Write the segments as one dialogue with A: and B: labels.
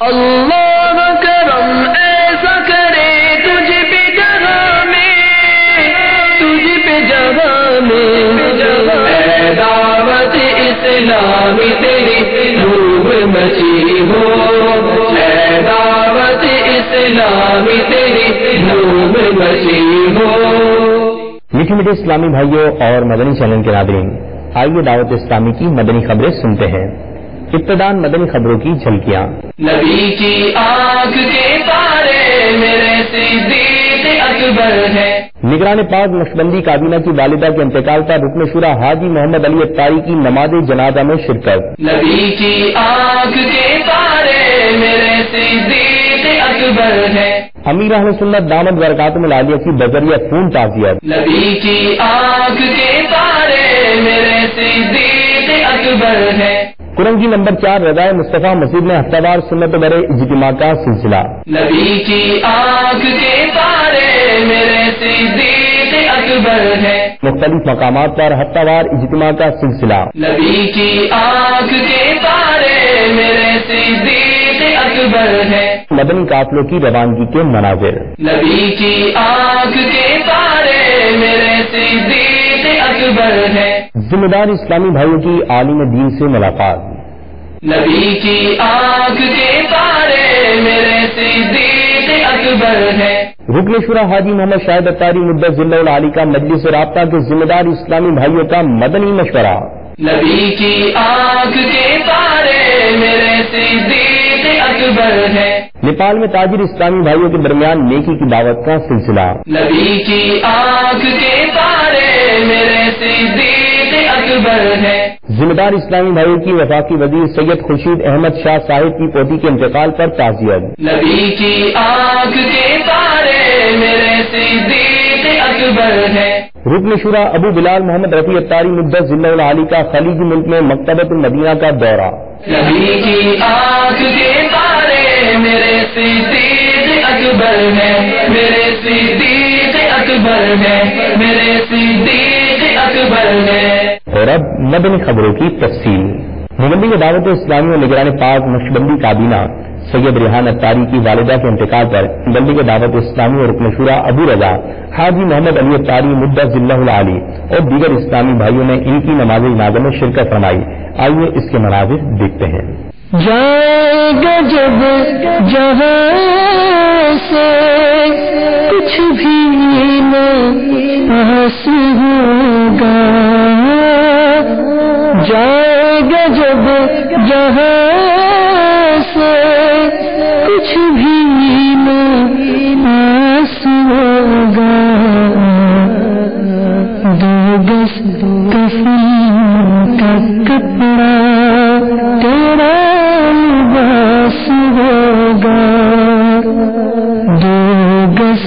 A: اللہ کرم ایسا کرے تجھ پہ جہاں میں اے دعوت اسلامی تیری روح مچی ہو، اے دعوت اسلامی تیری روح مچی ہو۔
B: میٹھے میٹھے اسلامی بھائیوں اور مدنی چینل کے ناظرین، آئیے دعوت اسلامی کی مدنی خبریں سنتے ہیں۔ ابتداءً مدنی خبروں کی جھلکیاں۔
A: نبی کی آنکھ کے تارے میرے صدیق اکبر ہے۔
B: نگران پاک نقشبندی کابینہ کی والدہ کے انتقال پر رکن شورا حاجی محمد علی اتاری کی نماز جنازہ میں شرکت۔
A: نبی کی آنکھ کے تارے میرے صدیق اکبر ہے۔
B: امیر اہل سنت دامت برکاتہم العالیہ کی بذریعہ خون تعزیت۔
A: نبی کی آنکھ کے تارے میرے صدیق اکبر ہے۔
B: کرنگی نمبر 4 رضائے مصطفیٰ مسجد میں ہفتہ وار سنت برے اجتماع کا سلسلہ۔
A: نبی کی آنکھ کے تارے میرے صدیق اکبر ہے۔
B: مختلف مقامات پر ہفتہ وار اجتماع کا سلسلہ۔
A: نبی کی آنکھ کے تارے میرے صدیق اکبر ہے۔
B: مدنی قافلوں کی روانگی کے مناظر۔
A: نبی کی آنکھ کے تارے میرے صدیق اکبر ہے۔
B: ذمہ دار اسلامی بھائیوں کی عالم دین سے ملاقات۔
A: نبی کی آنکھ کے تارے میرے صدیق اکبر ہے۔
B: رکن شورا حاجی محمد شاہد اتاری مدثر ذلہ العالی کا مجلس رابطہ کے ذمہ دار اسلامی بھائیوں کا مدنی مشورہ۔
A: نبی کی آنکھ کے تارے میرے صدیق اکبر ہے۔
B: نیپال میں تاجر اسلامی بھائیوں کے درمیان نیکی کی دعوت کا سلسلہ۔
A: نبی کی آنکھ کے تارے میرے صدیق اکبر ہے۔
B: ذمہ دار اسلامی بھائیوں کی وفاقی وزیر سید خورشید احمد شاہ صاحب کی پوتی کے انتقال پر تعزیت۔
A: نبی کی آنکھ کے تارے میرے صدیق اکبر ہے۔
B: رکن شورا ابو بلال محمد رفیع اتاری مدثر ذلہ العالی کا خلیجی ملک میں مکتبۃ المدینہ کا دورہ۔
A: نبی کی آنکھ کے تارے میرے صدیق اکبر ہے، میرے صدیق اکبر ہے، میرے صدیق اکبر ہے۔
B: اور اب مدنی خبروں کی تفصیل۔ ممبئی میں دعوت اسلامی اور نگران پاک نقشبندی کابینہ سید ریحان اتاری کی والدہ کے انتقال پر ممبئی کے دعوت اسلامی اور رکن شورا ابو رضا حاجی محمد علی اتاری مدثر ذلہ العالی اور دیگر اسلامی بھائیوں نے ان کی نماز جنازہ میں شرکت فرمائی۔ آئیے اس کے مناظر دیکھتے ہیں۔
C: جائے گا جب جہاں سے کچھ بھی نہ پاس ہوگا، جائے گا جب جہاں سے کچھ بھی نہ پاس ہوگا، دو گز کفن کا کپڑا تیرا لباس ہوگا، دو گز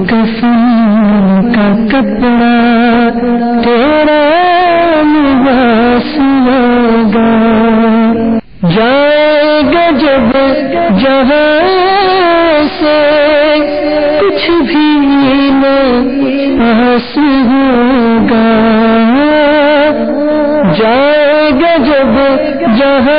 C: کفن کا کپڑا تیرا لباس ہوگا، جائے گا جب جہاں سے کچھ بھی نہ پاس ہوگا، جائے گا جب جہاں۔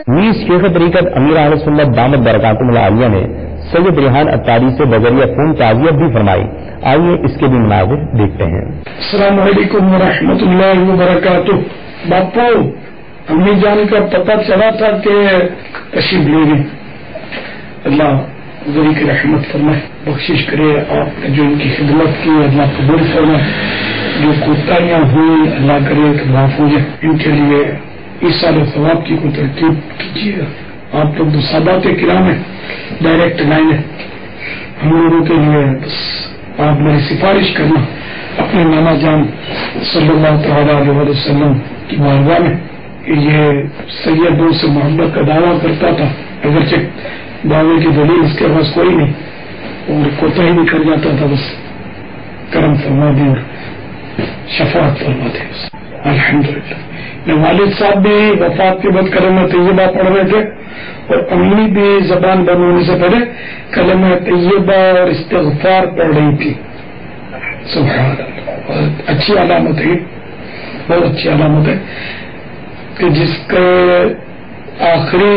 B: میر شیخ طریقت امیر اہل سنت دامت برکاتہم العالیہ نے سید ریحان اتاری سے بذریعہ خون تعزیت بھی فرمائی۔ آئیے اس کے بھی مناظر دیکھتے ہیں۔
D: السلام علیکم ورحمۃ اللہ وبرکاتہ۔ باپو، امی جان کا پتہ چلا تھا کہ تشریف لے گئے، اللہ غری کی رحمت فرمائے، بخشش کرے، آپ نے جو ان کی خدمت کی اللہ قبول فرمائے، جو کوتاہیاں ہوئی اللہ کرے کہ معاف ہو جائے، ان کے لیے ایسال ثواب کی کوئی ترتیب کیجیے گا۔ آپ لوگ تو سادات کرام ہیں، ڈائریکٹ لائن ہے، ہم لوگوں کے لیے بس آپ میری سفارش کرنا اپنے نانا جان صلی اللہ تعالیٰ علیہ وسلم کی بارگاہ میں کہ یہ سیدوں سے محبت کا دعویٰ کرتا تھا، اگرچہ دعوے کی دلیل اس کے پاس کوئی نہیں اور کوتاہی بھی کر جاتا تھا، بس کرم فرما دے اور شفاعت فرما دے۔ الحمدللہ میرے والد صاحب بھی وفات کے بعد کلمہ طیبہ پڑھ رہے تھے اور امی بھی زبان بند ہونے سے پہلے کلمہ طیبہ اور استغفار پڑھ رہی تھی۔ سبحان اللہ، بہت اچھی علامت ہے، بہت اچھی علامت ہے کہ جس کے آخری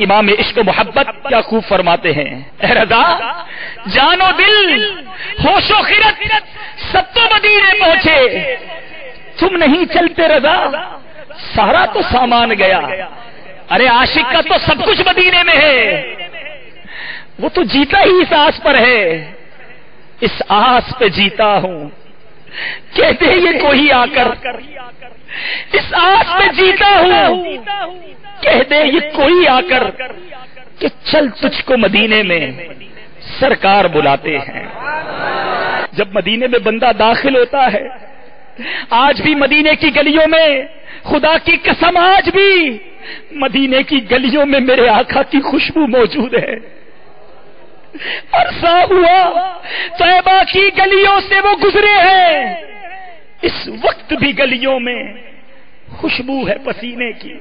E: امام عشق و محبت کیا خوب فرماتے ہیں، اے رضا جان و دل ہوش و خرد سب تو مدینے پہنچے، تم نہیں چلتے رضا سارا تو سامان گیا۔ ارے عاشق کا تو سب کچھ مدینے میں ہے، وہ تو جیتا ہی اس آس پر ہے، اس آس پہ جیتا ہوں کہتے یہ کوئی آ کر، اس آس پہ جیتا ہوں کہہ دے یہ کوئی آ کر کہ چل تجھ کو مدینے میں سرکار بلاتے ہیں۔ جب مدینے میں بندہ داخل ہوتا ہے، آج بھی مدینے کی گلیوں میں خدا کی قسم آج بھی مدینے کی گلیوں میں میرے آقا کی خوشبو موجود ہے۔ عرصہ ہوا طیبہ کی گلیوں سے وہ گزرے ہیں، اس وقت بھی گلیوں میں خوشبو ہے پسینے کی۔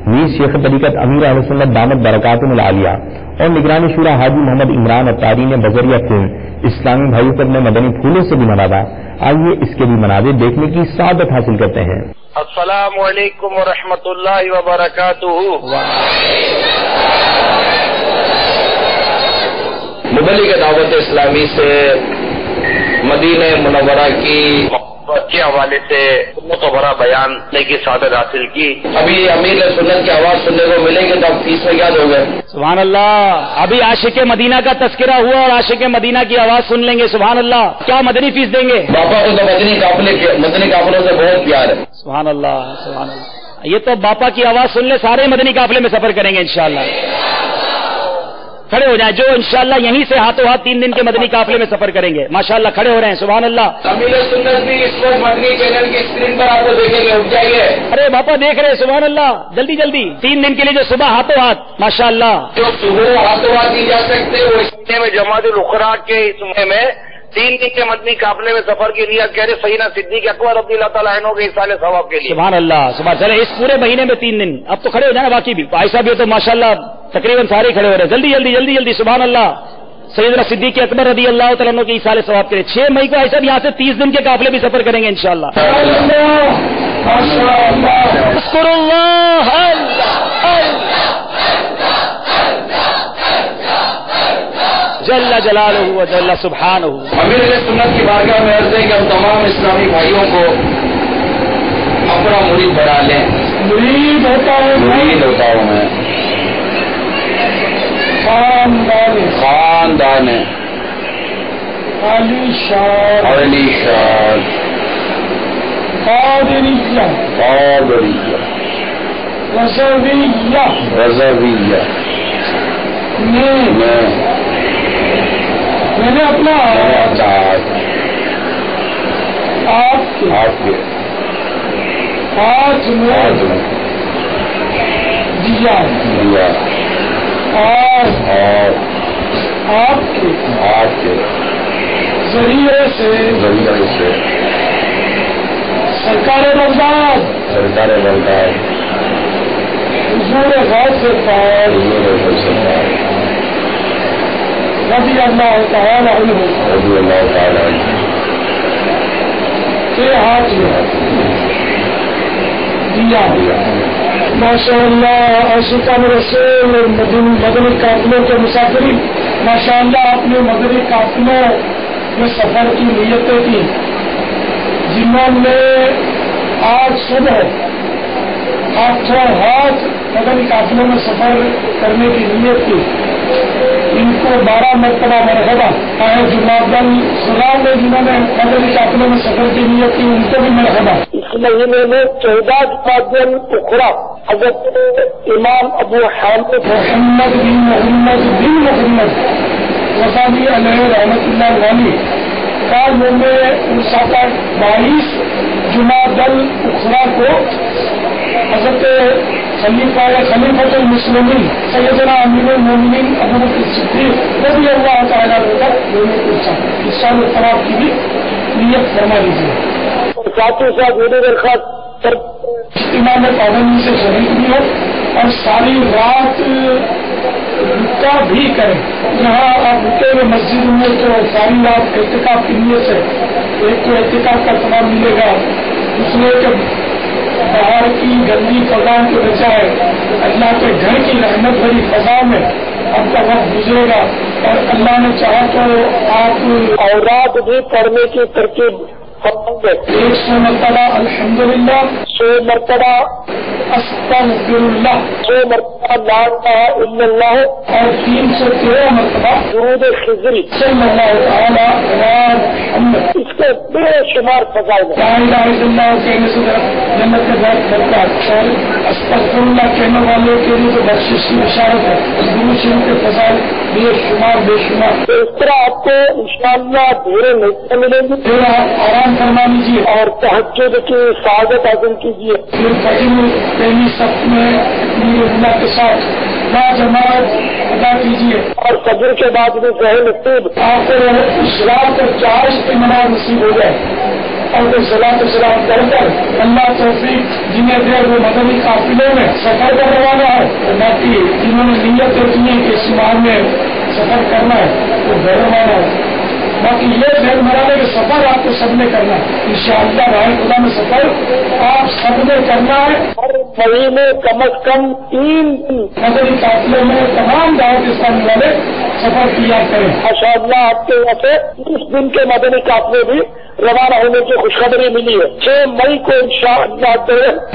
B: میر شیخ طریقت امیر اہل سنت دامت برکاتہم العالیہ اور نگران شورا حاجی محمد عمران اطاری نے بذریعہ فون اسلامی بھائیوں کو اپنے مدنی پھولوں سے بھی نوازا۔ آئیے اس کے بھی مناظر دیکھنے کی سعادت حاصل کرتے ہیں۔
F: السلام علیکم ورحمۃ اللہ وبرکاتہ۔ مبلغ دعوت اسلامی سے مدینہ منورہ کی محبت کے حوالے سے سنت و بڑا بیان کی سعادت حاصل کی۔ ابھی امیر سنت کی آواز سننے کو ملے گی تو اب 30 میں یاد ہو گئے۔
E: سبحان اللہ، ابھی عاشق مدینہ کا تذکرہ ہوا اور عاشق مدینہ کی آواز سن لیں گے۔ سبحان اللہ، کیا مدنی فیس دیں گے؟
F: باپا کو تو مدنی قافلوں سے بہت پیار ہے۔
E: سبحان اللہ سبحان اللہ، یہ تو باپا کی آواز سن لے سارے مدنی قافلے میں سفر کریں گے انشاءاللہ۔ کھڑے ہو جائیں جو انشاءاللہ یہیں سے ہاتھوں ہاتھ 3 دن کے مدنی قافلے میں سفر کریں گے۔ ماشاءاللہ کھڑے ہو رہے ہیں، سبحان اللہ۔
F: امیر سنت بھی اس وقت مدنی چینل کی اسکرین پر آپ کو دیکھیں گے، اٹھ جائیے۔
E: ارے باپا دیکھ رہے ہیں، سبحان اللہ، جلدی جلدی 3 دن کے لیے جو صبح ہاتھوں ہاتھ ماشاءاللہ
F: جو صبح ہاتھوں ہاتھ دی جا سکتے وہ اس مہینے میں جماعت الاخرا کے اس مہینے میں 3 دن کے مدنی قافلے میں سفر کی نیت کہہ رہے سیدنا صدیق اکبر رضی اللہ تعالیٰ عنہ کے اصال ثواب کے لیے۔
E: سبحان اللہ سبحان، چلے اس پورے مہینے میں 3 دن، اب تو کھڑے ہو جانا باقی بھی بھائی صاحب، یہ تو ماشاءاللہ تقریباً سارے کھڑے ہو رہے ہیں، جلدی جلدی جلدی جلدی سبحان اللہ۔ سیدنا صدیق اکبر رضی اللہ تعالیٰ عنہ کے اصال ثواب کے لیے 6 مئی کو بھائی صاحب یہاں سے 30 دن کے قافلے بھی سفر کریں گے انشاءاللہ۔ اذکر اللہ جل جلالہ و جل سبحانہ۔
F: امیر سنت کی بارگاہ میں عرض ہے کہ ہم تمام اسلامی بھائیوں کو اپنا مرید بنا لیں۔ مرید ہوتا ہوں میں، خاندان علی شان قادریہ رضویہ میں نے اپنا آپ کے ہاتھ میں دیا اور آپ کے ذریعے سے سرکار بغداد حضور غوث پاک رضی اللہ تعالی عنہ کے ہاتھ میں دیا۔ ماشاء اللہ عاشقان رسول مدنی قافلوں کے مسافرین، ماشاء اللہ اپنے مدنی قافلوں میں سفر کی نیتیں کی، جنہوں نے آج صبح ہاتھوں ہاتھ مدنی قافلوں میں سفر کرنے کی نیت کی، ان کو 12 مرتبہ مرحبا۔ جماعت السلام نے جنہوں نے مدنی قافلوں میں سفر کی نیت کی ان کو بھی مرحبا۔ اس مہینے میں 14 جماعت الاخرا حضرت امام ابو حامد محمد غزالی علیہ رحمۃ اللہ علیہ کا یوم وساطہ 22 جماعت الاخرا کو حضرت خلیفۃ المسلمین سیدنا امیر المومنین ابو بکر صدیق رضی اللہ تعالیٰ عنہ کا یوم احسان الثواب کی بھی نیت فرما لیجیے۔ ساتھ ہی ساتھ میری درخواست اجتماع میں پابندی سے شریک بھی ہو اور ساری رات رکا بھی کریں۔ یہاں آپ رکے ہوئے مسجد میں تو ساری رات احتکاف کی نیت سے ایک کو احتکاف کا ثواب ملے گا، دوسرے کے باہر کی گندی فضاؤں کے بجائے اللہ کے گھر کی رحمت بھری فضا میں آپ کا وقت گزرے گا، اور اللہ نے چاہا تو آپ اوراد بھی پڑھنے کی ترکیب 100 مرتبہ الحمدللہ، 100 مرتبہ استغفراللہ، 100 مرتبہ لا الہ الا اللہ، اور 313 مرتبہ درود خضری صلی اللہ تعالی علی محمد۔ اس کے بے شمار فضائل ہیں۔ لا الہ الا اللہ کہنے سے جنت کے بہت ملتا ہے، اور استغفراللہ کہنے والے کے لیے تو بخشش کی بشارت ہے۔ درود شریف کے فضائل بے شمار بے شمار۔ اس طرح آپ کو انشاءاللہ ڈھیرے نعمتیں ملیں گی، پھر آپ آرام فرما لیجیے اور تہجد کی سعادت حاصل کیجیے، پھر فجر پہلی صف میں اپنی اللہ کے ساتھ باجماعت ادا کیجیے، اور فجر کے بعد بھی ظاہر نصیب آپ کو اس رات کو 4 کی نماز نصیب ہو جائے، اور وہ صلاۃ و سلام کر کر اللہ توفیق جنہیں دے وہ مدنی قافلے میں سفر کرنے والا ہے، باقی جنہوں نے نیت کی ہے کہ اس ماہ میں سفر کرنا ہے وہ گھر والا ہے، باقی یہ ذہن بنانے کے سفر آپ کو سب نے کرنا ہے انشاءاللہ راہ خدا میں سفر آپ سب نے کرنا ہے۔ ہر مہینے کم از کم 3 مدنی قافلے میں تمام دعوت اسلامی والے سفر کیا کریں۔ ماشاءاللہ آپ کے یہاں سے 30 دن کے مدنی قافلے بھی روانہ ہونے کی خوشخبری ملی ہے، 6 مئی کو انشاءاللہ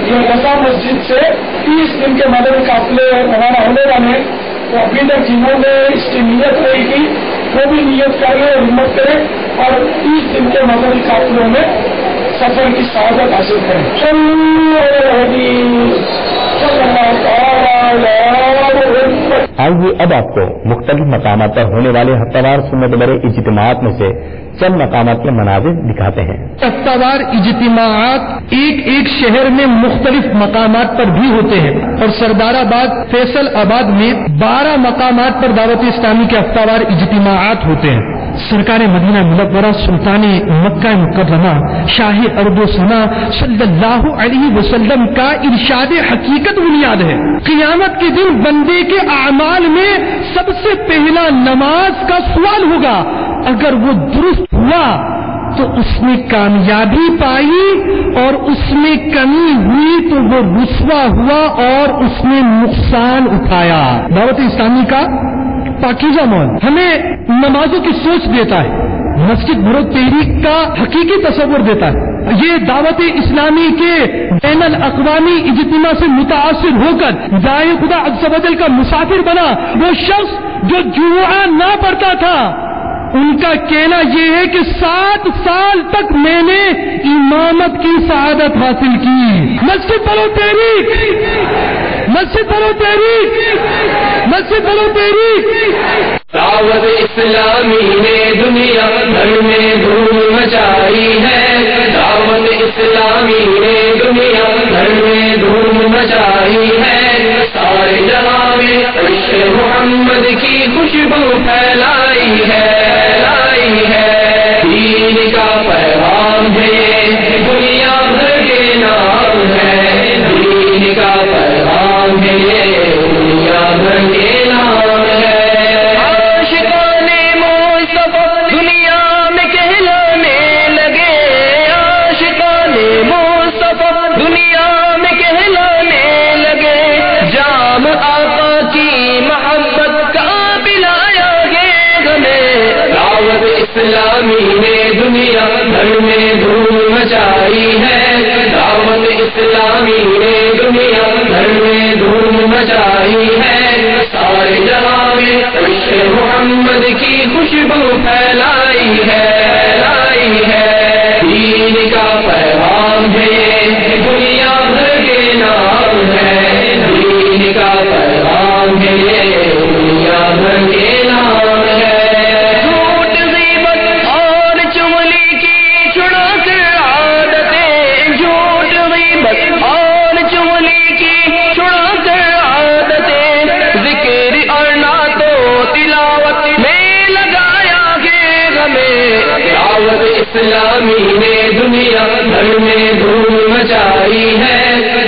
F: یہ رضا مسجد سے 30 دن کے مدنی قافلے روانہ ہونے والے، تو ابھی تک جنہوں نے اس کی نیت نہیں کی وہ بھی نیت کریں اور ہمت کریں اور 30 دن کے مدنی قافلوں میں سفر کی سعادت حاصل کریں۔
B: آئیے اب آپ کو مختلف مقامات پر ہونے والے ہفتہ وار سنت بر اجتماعات میں سے چند مقامات کے مناظر دکھاتے ہیں۔
G: ہفتہ وار اجتماعات ایک شہر میں مختلف مقامات پر بھی ہوتے ہیں، اور سردار آباد فیصل آباد میں 12 مقامات پر دعوت اسلامی کے ہفتہ وار اجتماعات ہوتے ہیں۔ سرکار مدینہ منورہ سلطان مکہ مکرمہ شاہ ارض و سما صلی اللہ علیہ وسلم کا ارشاد حقیقت بنیاد ہے۔ قیامت کے دن بندے کے اعمال میں سب سے پہلا نماز کا سوال ہوگا، اگر وہ درست ہوا تو اس میں کامیابی پائی، اور اس میں کمی ہوئی تو وہ رسوا ہوا اور اس میں نقصان اٹھایا۔ دعوت اسلامی کا پاکیزہ ماحول ہمیں نمازوں کی سوچ دیتا ہے، مسجد بھرو تحریک کا حقیقی تصور دیتا ہے۔ یہ دعوت اسلامی کے بین الاقوامی اجتماع سے متاثر ہو کر داعی خدا عز و جل کا مسافر بنا وہ شخص جو جمعہ نہ پڑھتا تھا، ان کا کہنا یہ ہے کہ 7 سال تک میں نے امامت کی سعادت حاصل کی۔ مسجد بھرو تحریک، مسجد بھرو تحریک، مسجد بھرو تحریک۔
A: دعوت اسلامی نے دنیا بھر میں دھوم مچائی ہے، دعوت اسلامی نے دنیا بھر میں دھوم مچائی ہے، سارے جہاں میں عشق محمد کی خوشبو پھیلائی ہے، دین کا پیغام ہے، دنیا بھر کے نام ہے، دین کا پیغام ہے، دنیا بھر کے نام ہے۔ عاشقان مصطفیٰ دنیا میں کہلانے لگے، عاشقان مصطفیٰ دنیا میں کہلانے لگے، جام آقا کی محبت کا پلایا گے ہمیں۔ دعوت اسلامی نے دنیا بھر میں دھوم مچائی ہے، دعوت اسلامی نے دنیا بھر میں دھوم مچائی ہے، سارے جہاں میں عشق محمد کی خوشبو پھیلائی ہے، دین کا پیغام ہے، دنیا بھر کے نام ہے، دین کا پیغام ہے، دنیا بھر کے نام ہے۔ جھوٹ غیبت اور چغلی کی چھڑا کر عادتیں، جھوٹ غیبت اور چغلی کی چھڑا کر عادتیں، ذکر اور نعت و تلاوت میں لگایا گے ہمیں۔ دعوت اسلامی نے دنیا بھر میں دھوم مچائی ہے،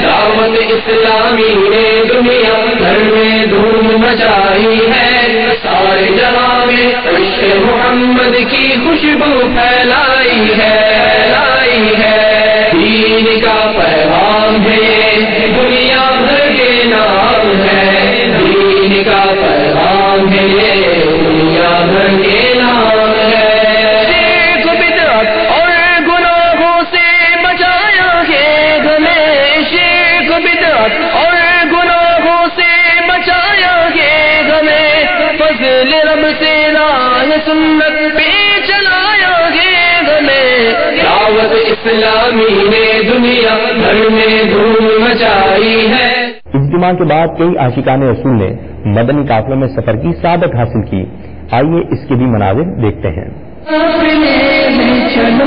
A: دعوت اسلامی نے دنیا بھر میں دھوم مچائی ہے، سارے جہاں میں عشق محمد کی خوشبو پھیلائی ہے، دین کا پیغام ہے، دنیا بھر کے نام اسلامی نے دنیا بھر میں دھوم مچائی ہے.
B: اجتماع کے بعد کئی عاشقان رسول نے مدنی قافلوں میں سفر کی سعادت حاصل کی. آئیے اس کے بھی مناظر دیکھتے ہیں.
C: قافلے میں چلو،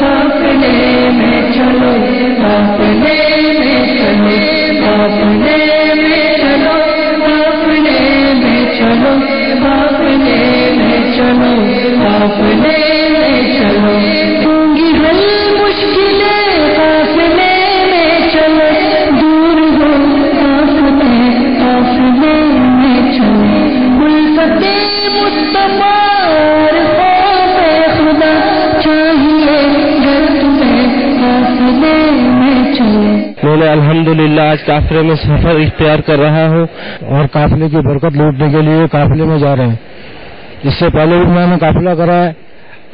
C: قافلے میں چلو، قافلے میں چلو، قافلے میں چلو، قافلے میں چلو، قافلے میں چلو، قافلے میں چلو. ہونگی حل مشکلیں قافلے میں چلو، دور ہو قافلے، قافلے میں چلو. الفت مصطفیٰ
H: میں نے الحمدللہ آج قافلے میں سفر اختیار کر رہا ہوں اور قافلے کی برکت لوٹنے کے لیے قافلے میں جا رہے ہیں. اس سے پہلے بھی میں نے قافلہ کرا ہے.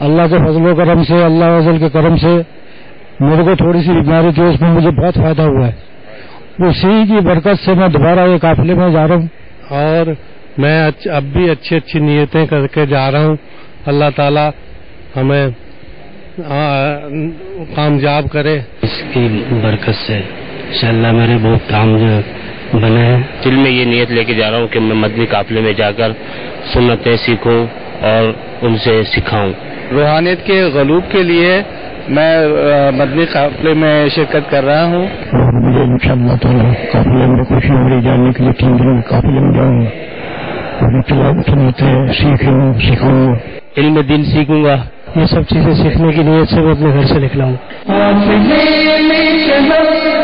H: اللہ کے فضل و کرم سے، اللہ فضل کے کرم سے میرے کو تھوڑی سی بیماری تھی، اس میں مجھے بہت فائدہ ہوا ہے. اسی کی برکت سے میں دوبارہ یہ قافلے میں جا رہا ہوں اور میں اب بھی اچھی نیتیں کر کے جا رہا ہوں. اللہ تعالی ہمیں کامیاب کرے.
I: اس کی برکت سے انشاءاللہ میرے بہت کام بنے ہیں. دل میں یہ نیت لے کے جا رہا ہوں کہ میں مدنی قافلے میں جا کر سنتیں سیکھوں اور ان سے سکھاؤں.
H: روحانیت کے غلوب کے لیے میں مدنی قافلے میں شرکت کر رہا ہوں.
J: مجھے انشاءاللہ تعالی قافلے میں خوشی ہو رہی جانے کے لیے 3 دنوں قافلے میں جاؤں گا. سنتیں سیکھوں، سکھاؤں،
H: علم دین سیکھوں گا. یہ سب چیزیں سیکھنے کی نیت سے میں اپنے گھر سے نکلا ہوں.
C: قافلے میں چلو،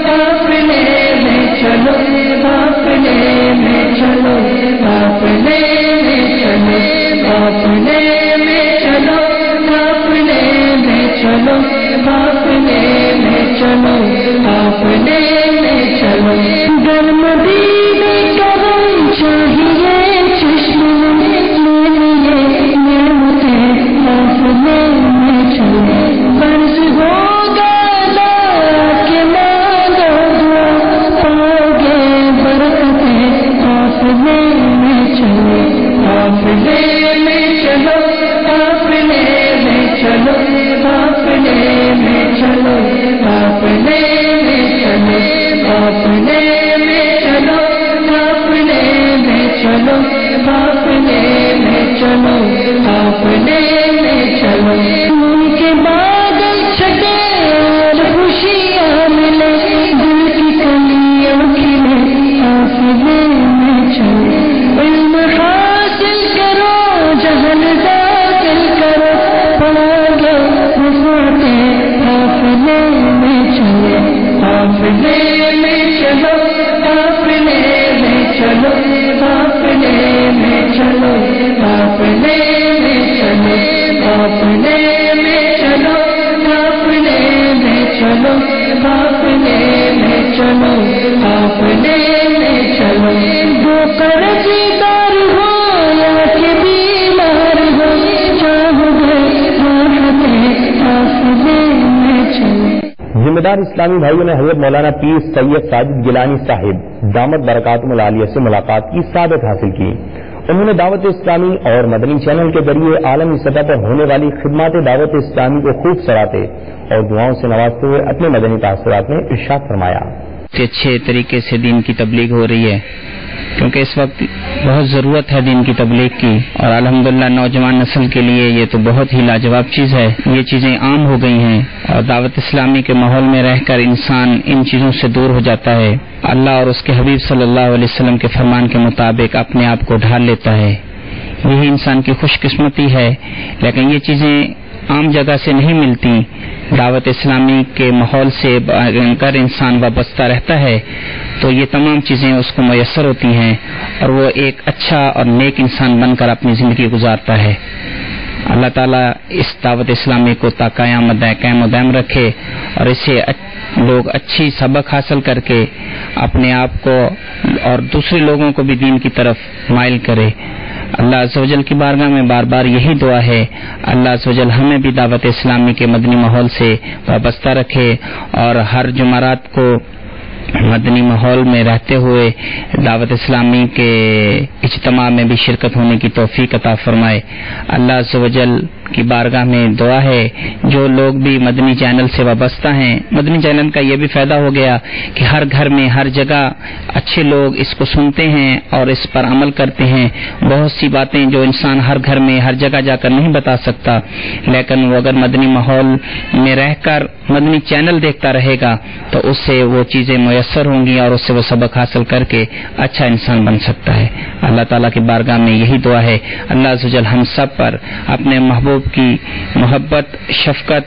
C: قافلے میں چلو، قافلے میں چلو، قافلے میں چلو، قافلے میں چلو، قافلے میں چلو، قافلے میں چلو، قافلے میں چلو. گرم دیدے کرم چاہیے چشم میں لیے نعمتیں قافلے میں چلو. فرض ہوگا لا کے مانگو دعا، پاؤ گے برکتیں قافلے میں چلو. قافلے میں چلو، قافلے میں چلو، قافلے میں چلو، قافلے میں چلو، قافلے میں چلو، قافلے میں چلو، قافلے میں چلو، قافلے میں چلو. ان کے بادل چھٹے اور خوشیاں ملے، دل کی کلیاں کھلے قافلے میں چلو. علم حاصل کرو، جہل داخل کرو، پڑھو گے رفعتیں قافلے میں چلو. قافلے میں چلو، قافلے میں چلو، قافلے میں چلو، قافلے میں چلو، قافلے میں چلو، قافلے میں چلو، قافلے میں چلو، قافلے میں چلو. جو قرض دار ہو یا کہ بیمار ہو، چاہو گے راحتیں قافلے میں چلو.
B: ذمہ دار اسلامی بھائیوں نے حضرت مولانا پیر سید ساجد گیلانی صاحب دامت برکاتہم العالیہ سے ملاقات کی سعادت حاصل کی. انہوں نے دعوت اسلامی اور مدنی چینل کے ذریعے عالمی سطح پر ہونے والی خدمات دعوت اسلامی کو خوب سراہتے اور دعاؤں سے نوازتے ہوئے اپنے مدنی تاثرات میں ارشاد فرمایا
K: کہ اچھے طریقے سے دین کی تبلیغ ہو رہی ہے، کیونکہ اس وقت بہت ضرورت ہے دین کی تبلیغ کی، اور الحمدللہ نوجوان نسل کے لیے یہ تو بہت ہی لاجواب چیز ہے. یہ چیزیں عام ہو گئی ہیں اور دعوت اسلامی کے ماحول میں رہ کر انسان ان چیزوں سے دور ہو جاتا ہے. اللہ اور اس کے حبیب صلی اللہ علیہ وسلم کے فرمان کے مطابق اپنے آپ کو ڈھال لیتا ہے. یہی انسان کی خوش قسمتی ہے. لیکن یہ چیزیں عام جگہ سے نہیں ملتی. دعوت اسلامی کے ماحول سے اگر انسان وابستہ رہتا ہے تو یہ تمام چیزیں اس کو میسر ہوتی ہیں اور وہ ایک اچھا اور نیک انسان بن کر اپنی زندگی گزارتا ہے. اللہ تعالیٰ اس دعوت اسلامی کو تا قیامت قائم و دائم رکھے اور اسے لوگ اچھی سبق حاصل کر کے اپنے آپ کو اور دوسرے لوگوں کو بھی دین کی طرف مائل کرے. اللہ عز و جل کی بارگاہ میں بار بار یہی دعا ہے، اللہ عز و جل ہمیں بھی دعوت اسلامی کے مدنی ماحول سے وابستہ رکھے اور ہر جمعرات کو مدنی ماحول میں رہتے ہوئے دعوت اسلامی کے اجتماع میں بھی شرکت ہونے کی توفیق عطا فرمائے. اللہ عز و جل کی بارگاہ میں دعا ہے جو لوگ بھی مدنی چینل سے وابستہ ہیں، مدنی چینل کا یہ بھی فائدہ ہو گیا کہ ہر گھر میں ہر جگہ اچھے لوگ اس کو سنتے ہیں اور اس پر عمل کرتے ہیں. بہت سی باتیں جو انسان ہر گھر میں ہر جگہ جا کر نہیں بتا سکتا، لیکن وہ اگر مدنی ماحول میں رہ کر مدنی چینل دیکھتا رہے گا تو اس سے وہ چیزیں میسر ہوں گی اور اس سے وہ سبق حاصل کر کے اچھا انسان بن سکتا ہے. اللہ تعالیٰ کی بارگاہ میں یہی دعا ہے اللہ عز و جل ہم سب پر اپنے محبوب کی محبت، شفقت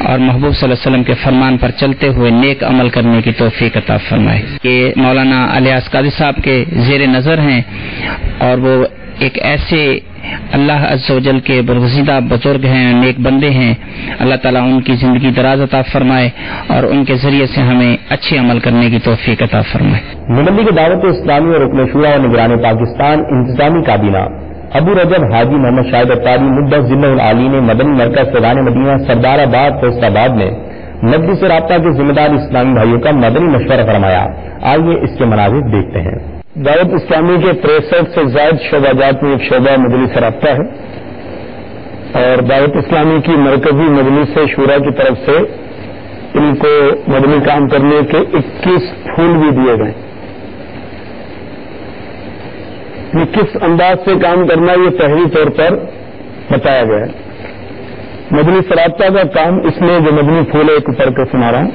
K: اور محبوب صلی اللہ علیہ وسلم کے فرمان پر چلتے ہوئے نیک عمل کرنے کی توفیق عطا فرمائے. یہ مولانا الیاس قادری صاحب کے زیر نظر ہیں اور وہ ایک ایسے اللہ عز و جل کے برگزیدہ بزرگ ہیں، نیک بندے ہیں. اللہ تعالیٰ ان کی زندگی دراز عطا فرمائے اور ان کے ذریعے سے ہمیں اچھے عمل کرنے کی توفیق عطا فرمائے.
B: نمائندگی کی دعوت اسلامی اور رکن شورا اور نگران پاکستان انتظامی کابینہ ابو رجب حاجی محمد شاہد اطاری مدت ذلہ العالی نے مدنی مرکز فیضان مدینہ سردار آباد فیصل آباد میں مجلس رابطہ کے ذمہ دار اسلامی بھائیوں کا مدنی مشورہ فرمایا. آئیے اس کے مناظر دیکھتے ہیں.
L: دعوت اسلامی کے 63 سے زائد شعبہ جات میں ایک شعبہ مجلس رابطہ ہے اور دعوت اسلامی کی مرکزی مجلس شورا کی طرف سے ان کو مدنی کام کرنے کے 21 پھول بھی دیے گئے. کس انداز سے کام کرنا یہ پہلی طور پر بتایا گیا ہے. مجلس رابطہ کا کام اس میں جو مدنی پھول ایک پڑھ کر سنا رہا ہوں.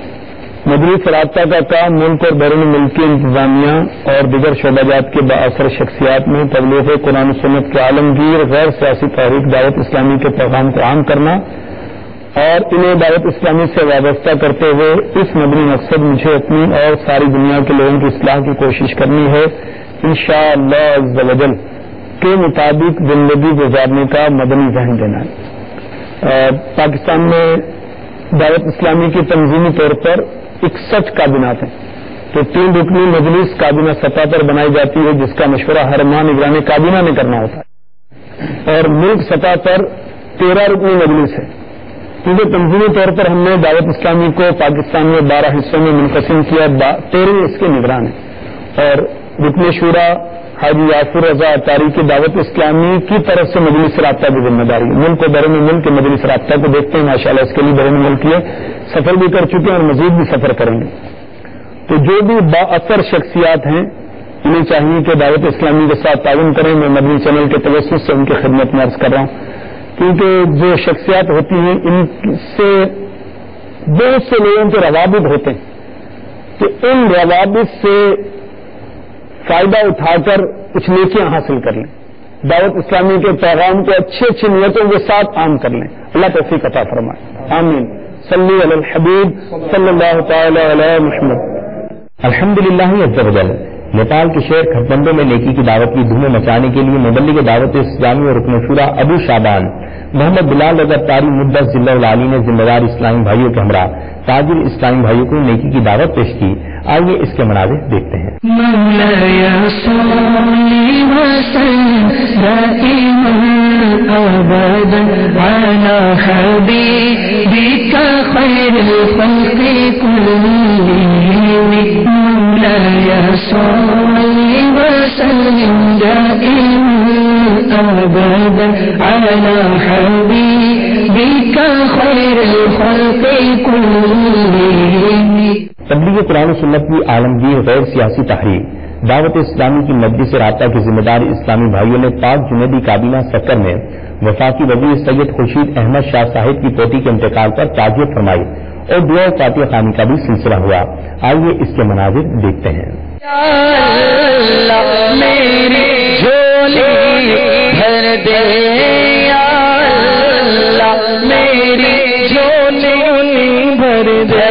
L: مجلس رابطہ کا کام ملک اور بیرون ملکی انتظامیہ اور دیگر شعبہ جات کے بااثر شخصیات میں تبلیغ قرآن و سنت کے عالمگیر غیر سیاسی تحریک دعوت اسلامی کے پیغام کو عام کرنا اور انہیں دعوت اسلامی سے وابستہ کرتے ہوئے اس مدنی مقصد مجھے اپنی اور ساری دنیا کے لوگوں کی اصلاح کی کوشش کرنی ہے. انشاءاللہ عز و جل کے مطابق زندگی گزارنے کا مدنی ذہن دینا ہے. پاکستان میں دعوت اسلامی کی تنظیمی طور پر 61 کابینات ہیں. تو 3 رکنی مجلس کابینہ سطح پر بنائی جاتی ہے جس کا مشورہ ہر ماہ نگران کابینہ میں کرنا ہوتا ہے اور ملک سطح پر 13 رکنی مجلس ہے. کیونکہ تنظیمی طور پر ہم نے دعوت اسلامی کو پاکستان میں 12 حصوں میں منقسم کیا. 13 اس کے نگران ہیں اور رکن شورا حاجی یاسر رضا اطاری کی دعوت اسلامی کی طرف سے مجلس رابطہ کی ذمہ داری ہے. ملک و بیرون ملک کے مجلس رابطہ کو دیکھتے ہیں ماشاءاللہ اس کے لیے بیرون ملک کے سفر بھی کر چکے ہیں اور مزید بھی سفر کریں گے. تو جو بھی بااثر شخصیات ہیں انہیں چاہیے کہ دعوت اسلامی کے ساتھ تعاون کریں. میں مدنی چینل کے توسط سے ان کی خدمت میں عرض کر رہا ہوں کیونکہ جو شخصیات ہوتی ہیں ان سے بہت سے لوگوں کے روابط ہوتے ہیں کہ ان روابط سے فائدہ اٹھا کر کچھ نیکیاں حاصل کر لیں. دعوت اسلامی کے پیغام کو اچھی نیتوں کے ساتھ عام کر لیں. اللہ توفیق عطا فرمائے. آمین. صلی علی الحبیب صلی اللہ تعالی علی محمد.
B: الحمدللہ عز و جل نیپال کے شہر کھٹمنڈو میں نیکی کی دعوت کی دھومیں مچانے کے لیے مبلغ دعوت اسلامی اور رکن شورا ابو شعبان محمد بلال رضا اطاری مدت ذلہ العالی نے ذمہ دار اسلامی بھائیوں کے ہمراہ تاجر اسلامی بھائیوں کو نیکی کی دعوت پیش کی. آئیے اس کے مناظر دیکھتے ہیں. تبلیغ قرآن و سنت کی عالمگیر غیر سیاسی تحریک دعوت اسلامی کی مجلس رابطہ کے ذمہ دار اسلامی بھائیوں نے پاک جنیدی کابینہ سکر میں وفاقی وزیر سید خورشید احمد شاہ صاحب کی پوتی کے انتقال پر تعزیت فرمائی اور دعا فاتحہ خوانی کا بھی سلسلہ ہوا. آئیے اس کے مناظر دیکھتے ہیں.
C: میری جھولی بھر دے یا اللہ میری جھولی بھر دے.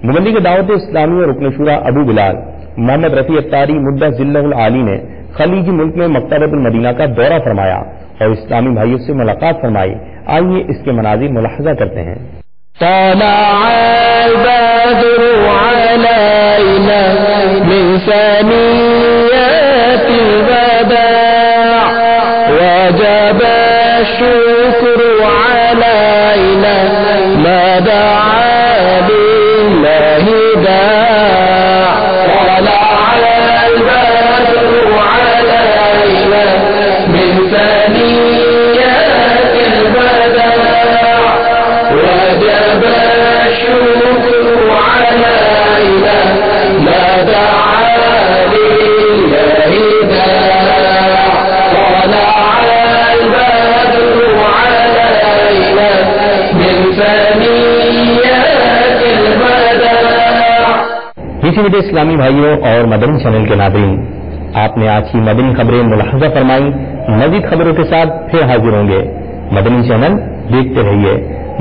B: مبلغ دعوت اسلامی اور رکن شورا ابو بلال محمد رفیع اطاری مدت ذلہ العالی نے خلیجی ملک میں مکتبۃ المدینہ کا دورہ فرمایا اور اسلامی بھائیوں سے ملاقات فرمائی. آئیے اس کے مناظر ملاحظہ کرتے ہیں.
C: طلع البدر علينا من ثنيات الوداع وجب الشكر علينا ما دعا لله داع. طلع البدر علينا من ثنيات الوداع وجب الشكر علينا ما دعا لله داع. طلع البدر علينا من ثنيات الوداع.
B: اسی وجہ اسلامی بھائیوں اور مدنی چینل کے ناظرین، آپ نے آج کی مدنی خبریں ملاحظہ فرمائی. مزید خبروں کے ساتھ پھر حاضر ہوں گے. مدنی چینل دیکھتے رہیے.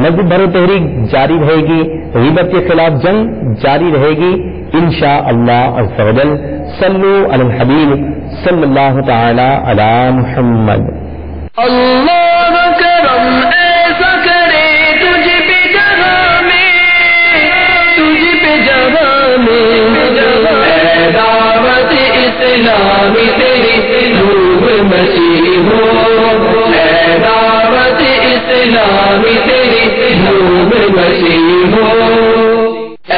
B: مسجد بھرو تحریک جاری رہے گی، غیبت کے خلاف جنگ جاری رہے گی انشاءاللہ عز و جل. صلو علی الحبیب صلی اللہ تعالی علی محمد.
C: اللہ کرم ایسا کرے تجھ پہ جگہ میں، تجھ پہ جگہ میں دعوت اسلامی تیری دھوم مچی ہو، دعوت اسلامی تیری